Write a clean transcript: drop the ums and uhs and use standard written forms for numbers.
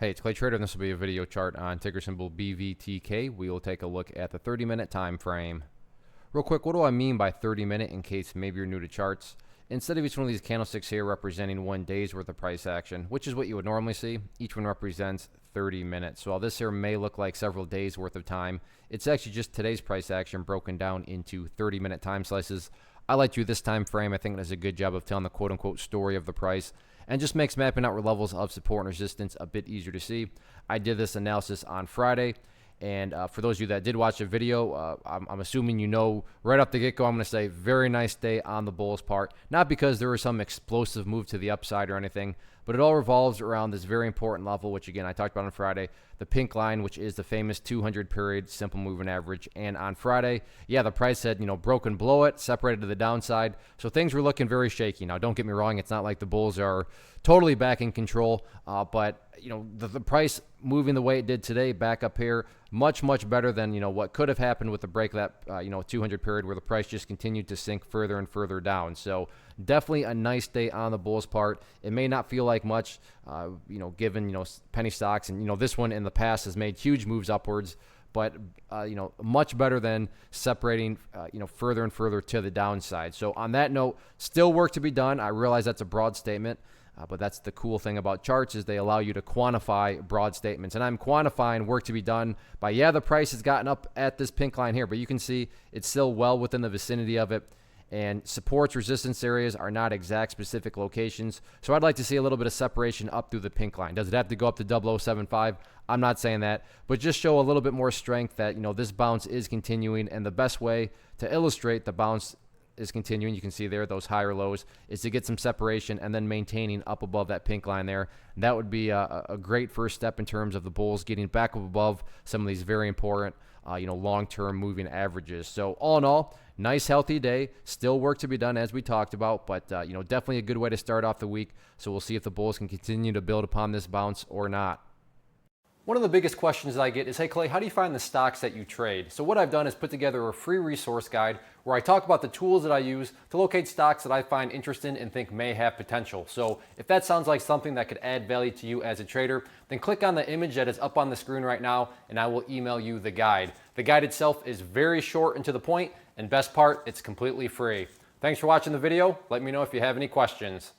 Hey, it's Clay Trader, and this will be a video chart on ticker symbol BVTK. We will take a look at the 30-minute time frame. Real quick, what do I mean by 30-minute in case maybe you're new to charts? Instead of each one of these candlesticks here representing 1 day's worth of price action, which is what you would normally see, each one represents 30 minutes. So while this here may look like several days worth of time, it's actually just today's price action broken down into 30-minute time slices. I like to do this time frame. I think it does a good job of telling the quote-unquote story of the price and just makes mapping out levels of support and resistance a bit easier to see. I did this analysis on Friday, and for those of you that did watch the video, I'm assuming you know right off the get-go, I'm going to say very nice day on the bulls part. Not because there was some explosive move to the upside or anything, but it all revolves around this very important level, which again, I talked about on Friday, the pink line, which is the famous 200 period simple moving average. And on Friday, yeah, the price had, broken below it, separated to the downside. So things were looking very shaky. Now, don't get me wrong. It's not like the bulls are totally back in control, but the price moving the way it did today back up here, much better than what could have happened with the break of that 200 period where the price just continued to sink further and further down. So definitely a nice day on the bulls part. It may not feel like much, given penny stocks, and this one in the past has made huge moves upwards, but much better than separating further and further to the downside. So on that note, still work to be done. I realize that's a broad statement. But that's the cool thing about charts is they allow you to quantify broad statements. And I'm quantifying work to be done by, yeah, the price has gotten up at this pink line here, but you can see it's still well within the vicinity of it. And supports, resistance areas are not exact specific locations. So I'd like to see a little bit of separation up through the pink line. Does it have to go up to 0075? I'm not saying that, but just show a little bit more strength that, this bounce is continuing. And the best way to illustrate the bounce is continuing, you can see there those higher lows, is to get some separation and then maintaining up above that pink line there. And that would be a great first step in terms of the bulls getting back up above some of these very important long-term moving averages. So all in all, nice healthy day, still work to be done as we talked about, but definitely a good way to start off the week. So we'll see if the bulls can continue to build upon this bounce or not. One of the biggest questions that I get is, hey Clay, how do you find the stocks that you trade? So what I've done is put together a free resource guide where I talk about the tools that I use to locate stocks that I find interesting and think may have potential. So if that sounds like something that could add value to you as a trader, then click on the image that is up on the screen right now and I will email you the guide. The guide itself is very short and to the point, and best part, it's completely free. Thanks for watching the video. Let me know if you have any questions.